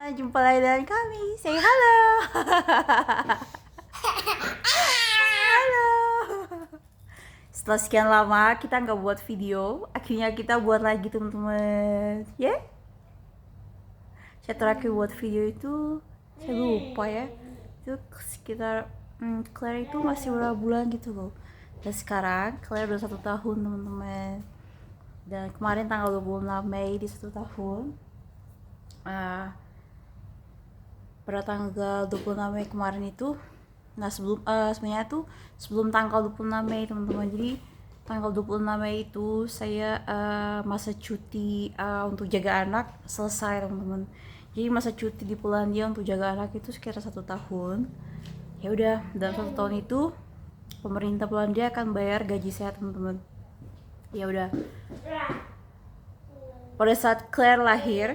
Jumpa lagi dengan kami. Say halo. Halo. Setelah sekian lama kita nggak buat video, akhirnya kita buat lagi teman-teman. Ya? Yeah? Saya terakhir buat video itu saya lupa ya. Itu sekitar Claire itu masih berapa bulan gitu loh. Dan sekarang Claire udah 1 tahun teman-teman. Dan kemarin tanggal 26 Mei di 1 tahun. Pada tanggal 26 Mei kemarin itu, nah sebenarnya tuh sebelum tanggal 26 Mei teman-teman. Jadi tanggal 26 Mei itu saya masa cuti untuk jaga anak selesai teman-teman. Jadi masa cuti di Polandia untuk jaga anak itu sekitar 1 tahun. Ya udah, dalam 1 tahun itu pemerintah Polandia akan bayar gaji saya teman-teman. Ya udah. Pada saat Claire lahir,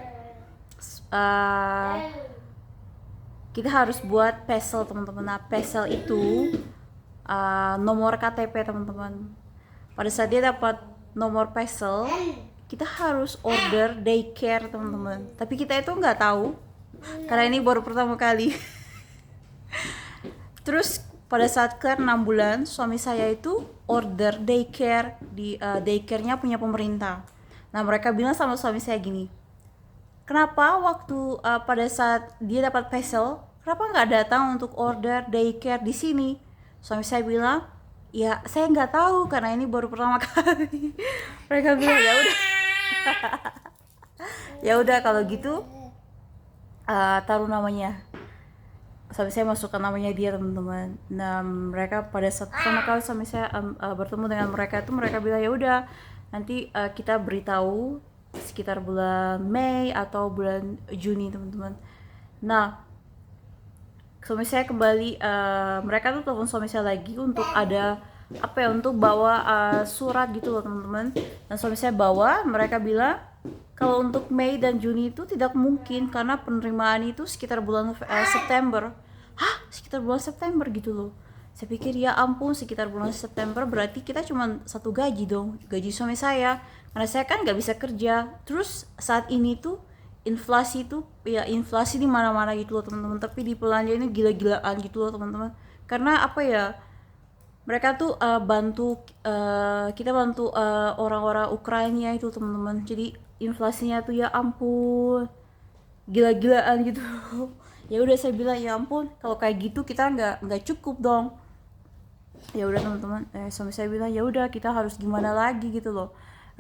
kita harus buat pesel teman-teman. Nah, pesel itu nomor KTP teman-teman. Pada saat dia dapat nomor pesel, kita harus order daycare teman-teman. Tapi kita itu nggak tahu karena ini baru pertama kali. Terus pada saat Claire 6 bulan, suami saya itu order daycare di daycare-nya punya pemerintah. Nah, mereka bilang sama suami saya gini, kenapa waktu pada saat dia dapat pesel, kenapa nggak datang untuk order daycare di sini? Suami saya bilang, ya saya nggak tahu karena ini baru pertama kali. Mereka bilang ya udah, ya udah kalau gitu taruh namanya. Suami saya masukkan namanya dia teman-teman. Nah mereka pada saat pertama kali suami saya bertemu dengan mereka itu, mereka bilang ya udah nanti kita beritahu sekitar bulan Mei atau bulan Juni teman-teman. Nah suami saya kembali, mereka tuh telepon suami saya lagi untuk ada apa ya, untuk bawa surat gitu loh teman-teman. Dan suami saya bawa, mereka bilang kalau untuk Mei dan Juni itu tidak mungkin karena penerimaan itu sekitar bulan September. Hah? Sekitar bulan September gitu loh. Saya pikir ya ampun, sekitar bulan September berarti kita cuma satu gaji dong, gaji suami saya. Karena saya kan nggak bisa kerja. Terus saat ini tuh inflasi tuh ya, inflasi di mana-mana gitu loh teman-teman. Tapi di Polandia ini gila-gilaan gitu loh teman-teman. Karena apa ya? Mereka tuh kita bantu orang-orang Ukraina itu teman-teman. Jadi inflasinya tuh ya ampun, gila-gilaan gitu. Ya udah saya bilang ya ampun, kalau kayak gitu kita nggak cukup dong. Ya udah teman-teman, suami saya bilang ya udah kita harus gimana lagi gitu loh.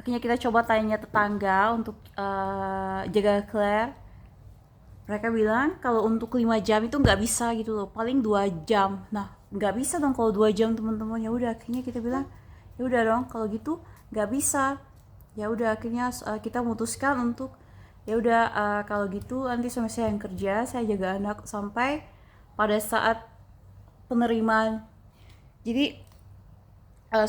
Akhirnya kita coba tanya tetangga untuk jaga Claire. Mereka bilang kalau untuk 5 jam itu nggak bisa gitu loh, paling 2 jam. Nah nggak bisa dong kalau 2 jam teman-teman. Ya udah akhirnya kita bilang ya udah dong kalau gitu nggak bisa. Ya udah akhirnya kita memutuskan untuk ya udah kalau gitu nanti suami saya yang kerja, saya jaga anak sampai pada saat penerimaan. Jadi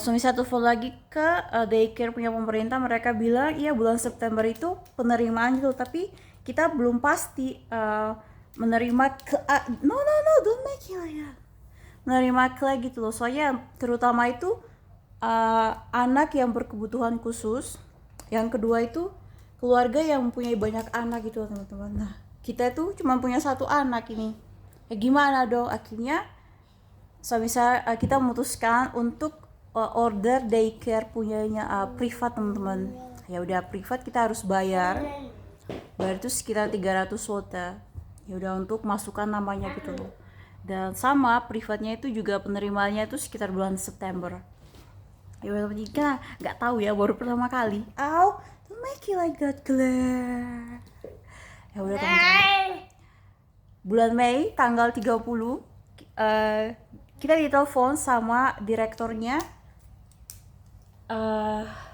suami saya telepon lagi ke daycare punya pemerintah, mereka bilang iya bulan September itu penerimaan gitu, tapi kita belum pasti menerima no no no don't make it like that, menerima gitu loh. Soalnya terutama itu anak yang berkebutuhan khusus, yang kedua itu keluarga yang mempunyai banyak anak gitu teman-teman. Nah kita itu cuma punya 1 anak ini, ya gimana dong. Akhirnya suami saya kita memutuskan untuk order daycare punyanya privat teman-teman. Ya udah privat kita harus bayar itu sekitar 300 zloty. Ya udah untuk masukkan namanya gitu loh. Dan sama privatnya itu juga penerimaannya itu sekitar bulan September. Ya udah jika nggak tahu ya, baru pertama kali. Don't make it like that Claire. Ya udah teman-teman. Bulan Mei tanggal 30 kita ditelepon sama direkturnya,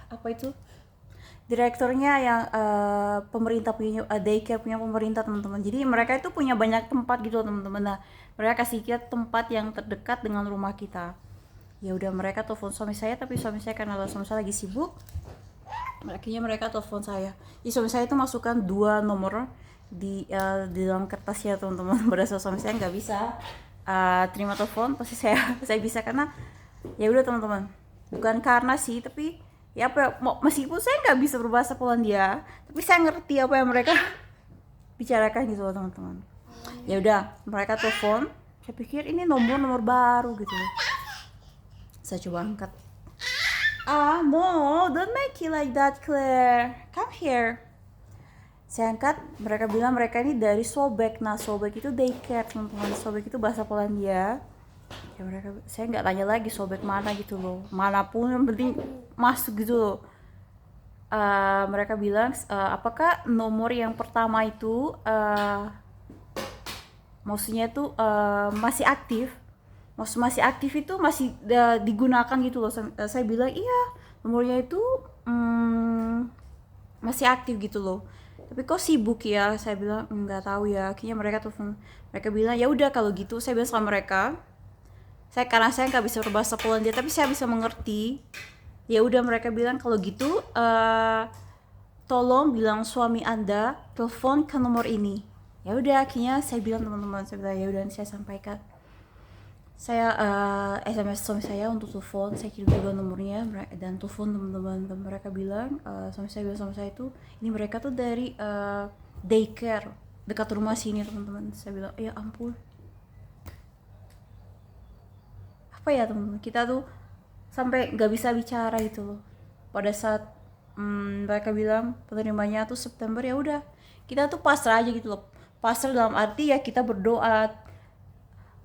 apa itu, direkturnya yang pemerintah punya daycare punya pemerintah teman-teman. Jadi mereka itu punya banyak tempat gitu teman-teman. Nah mereka kasih kita tempat yang terdekat dengan rumah kita. Ya udah mereka telepon suami saya, tapi suami saya karena suami saya lagi sibuk, akhirnya mereka telepon saya. Jadi suami saya itu masukkan 2 nomor di dalam kertasnya teman-teman. Berasa suami saya nggak bisa terima telepon, pasti saya bisa karena ya udah teman-teman, bukan karena sih, tapi ya apa meskipun saya nggak bisa berbahasa Polandia, tapi saya ngerti apa yang mereka bicarakan gitu loh teman-teman. Ya udah, mereka telepon, saya pikir ini nomor baru gitu loh. Saya coba angkat. No, don't make it like that, Claire. Come here. Saya angkat, mereka bilang mereka ini dari Sobek. Nah, Sobek itu daycare, teman-teman. Sobek itu bahasa Polandia. Ya saya nggak tanya lagi Sobek mana gitu loh. Manapun yang penting masuk gitu loh. Mereka bilang, apakah nomor yang pertama itu maksudnya itu masih aktif? Masih aktif itu masih digunakan gitu loh. Saya bilang iya, nomornya itu masih aktif gitu loh. Tapi kok sibuk ya? Saya bilang nggak tahu ya. Akhirnya mereka telepon. Mereka bilang ya udah kalau gitu. Saya bilang sama mereka. Karena saya nggak bisa berbahasa Polandia, tapi saya bisa mengerti. Ya udah, mereka bilang kalau gitu tolong bilang suami Anda telepon ke nomor ini. Ya udah, akhirnya saya bilang teman-teman, saya bilang ya udah, saya sampaikan. Saya SMS suami saya untuk telepon, saya kirim juga nomornya dan telepon teman-teman, dan mereka bilang suami saya bilang sama saya itu ini mereka tuh dari daycare dekat rumah sini teman-teman. Saya bilang ya ampun, apa ya teman-teman, kita tuh sampai nggak bisa bicara gitu loh pada saat mereka bilang penerimanya tuh September. Ya udah, kita tuh pasrah aja gitu loh. Pasrah dalam arti ya kita berdoa,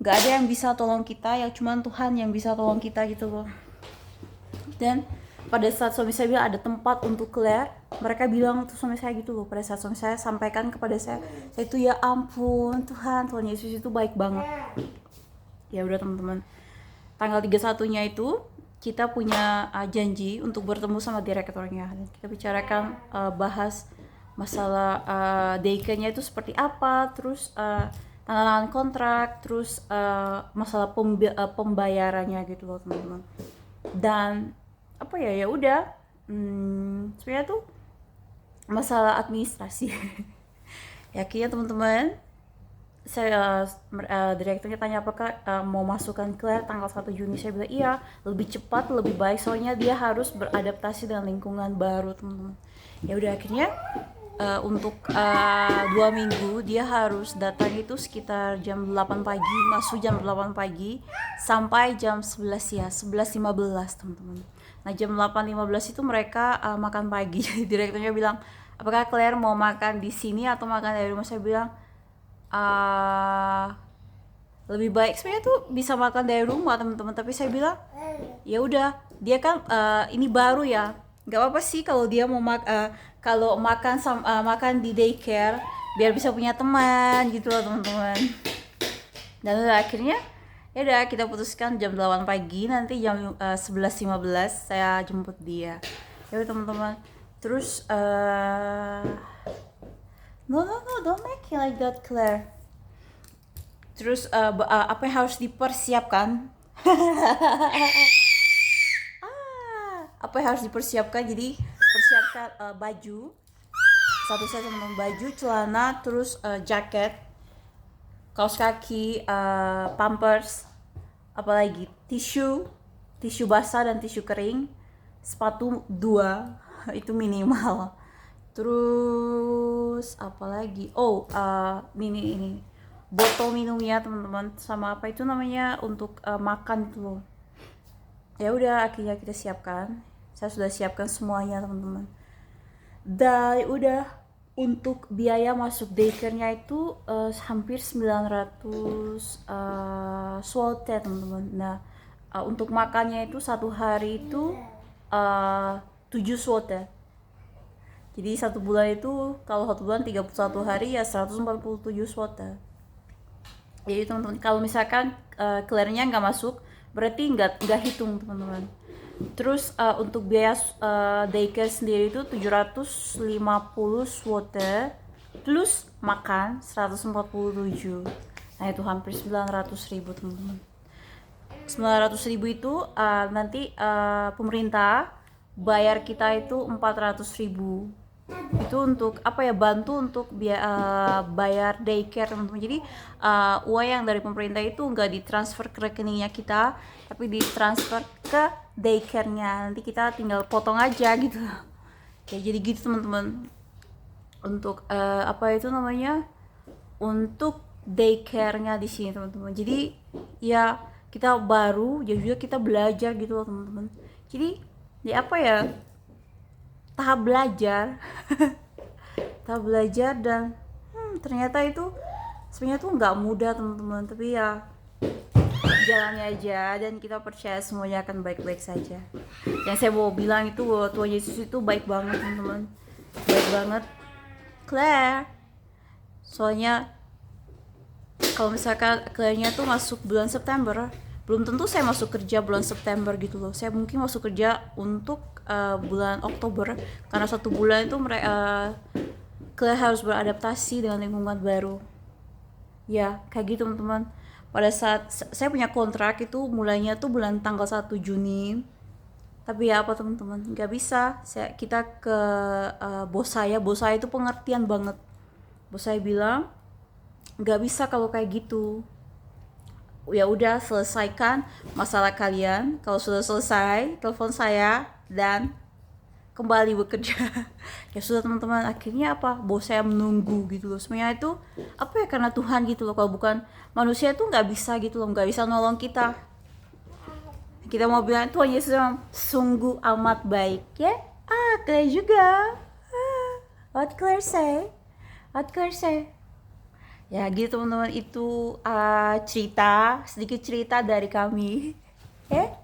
nggak ada yang bisa tolong kita, ya cuman Tuhan yang bisa tolong kita gitu loh. Dan pada saat suami saya bilang ada tempat untuk Claire, mereka bilang tuh suami saya gitu loh. Pada saat suami saya sampaikan kepada saya itu ya ampun Tuhan Yesus itu baik banget. Ya udah teman-teman, tanggal 31-nya itu kita punya janji untuk bertemu sama direkturnya, dan kita bicarakan bahas masalah daycare-nya itu seperti apa, terus tanda tangan kontrak, terus masalah pembayarannya gitu loh teman-teman. Dan apa ya udah, sebenarnya tuh masalah administrasi. Ya akhirnya teman-teman, saya direkturnya tanya apakah mau masukkan Claire tanggal 1 Juni. Saya bilang iya, lebih cepat lebih baik, soalnya dia harus beradaptasi dengan lingkungan baru teman-teman. Ya udah, akhirnya untuk 2 minggu dia harus datang itu sekitar jam 8 pagi, masuk jam 8 pagi sampai jam 11 ya, 11.15 teman-teman. Nah jam 8.15 itu mereka makan pagi. Jadi direkturnya bilang apakah Claire mau makan di sini atau makan dari rumah. Saya bilang lebih baik sebenarnya tuh bisa makan dari rumah teman-teman, tapi saya bilang ya udah, dia kan ini baru ya, nggak apa-apa sih kalau dia mau kalau makan di daycare biar bisa punya teman gitu loh teman-teman. Dan udah, akhirnya ya udah kita putuskan jam 8 pagi, nanti jam 11.15 saya jemput dia. Ya udah teman-teman, terus no, don't make it like that, Claire. Terus apa yang harus dipersiapkan? Apa yang harus dipersiapkan? Jadi persiapkan baju, satu set teman-teman, baju, celana, terus jaket, kaos kaki, pampers, apalagi tisu basah dan tisu kering, sepatu 2 itu minimal. Terus apalagi ini botol minumnya teman-teman, sama apa itu namanya untuk makan itu loh. Ya udah, akhirnya kita siapkan, saya sudah siapkan semuanya teman-teman. Dan udah, untuk biaya masuk daycare-nya itu hampir 900 zloty teman-teman. Nah untuk makannya itu satu hari itu 7 zloty. Jadi 1 bulan itu, kalau 1 bulan 31 hari ya 147 zloty. Jadi teman-teman, kalau misalkan Claire-nya nggak masuk, berarti nggak hitung teman-teman. Terus untuk biaya daycare sendiri itu 750 zloty plus makan 147. Nah itu hampir 900.000 teman-teman. 900.000 itu nanti pemerintah bayar kita itu 400.000. Itu untuk apa ya, bantu untuk bayar daycare teman-teman. Jadi uang yang dari pemerintah itu nggak ditransfer ke rekeningnya kita, tapi ditransfer ke daycare-nya. Nanti kita tinggal potong aja gitu ya, jadi gitu teman-teman. untuk apa itu namanya, untuk daycare-nya di sini teman-teman. Jadi ya kita baru, jadi juga kita belajar gitu loh teman-teman. Jadi ya apa ya, tahap belajar tahap belajar dan ternyata itu sebenarnya tuh nggak mudah teman-teman, tapi ya jalani aja dan kita percaya semuanya akan baik-baik saja. Yang saya mau bilang itu bahwa Tuhan Yesus itu baik banget teman-teman, baik banget Claire. Soalnya kalau misalkan Claire-nya tuh masuk bulan September, belum tentu saya masuk kerja bulan September gitu loh. Saya mungkin masuk kerja untuk bulan Oktober, karena 1 bulan itu mereka Claire harus beradaptasi dengan lingkungan baru. Ya kayak gitu teman-teman. Pada saat saya punya kontrak itu mulainya tuh bulan tanggal 1 Juni, tapi ya apa teman-teman, nggak bisa. Kita ke bos saya itu pengertian banget. Bos saya bilang nggak bisa kalau kayak gitu, ya udah selesaikan masalah kalian, kalau sudah selesai telepon saya dan kembali bekerja. Ya sudah teman-teman, akhirnya apa, bos saya menunggu gitu loh. Sebenarnya itu apa ya, karena Tuhan gitu loh. Kalau bukan manusia itu nggak bisa gitu loh, nggak bisa nolong kita. Kita mau bilang Tuhan Yesus sungguh amat baik ya. Claire juga. What Claire say? What Claire say? Ya gitu teman-teman, itu sedikit cerita dari kami. Ya.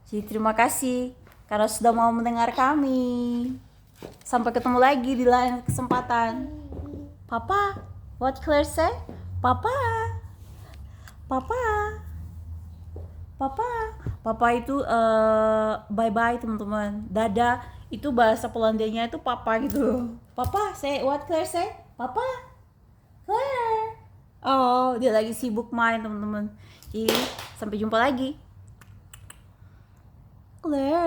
Jadi terima kasih karena sudah mau mendengar kami. Sampai ketemu lagi di lain kesempatan. Papa, what Claire say? Papa, Papa, Papa. Papa itu bye-bye teman-teman. Dadah itu bahasa Polandanya itu papa gitu. Papa, say what Claire say? Papa, Claire. Oh, dia lagi sibuk main teman-teman. Jadi sampai jumpa lagi. Claire.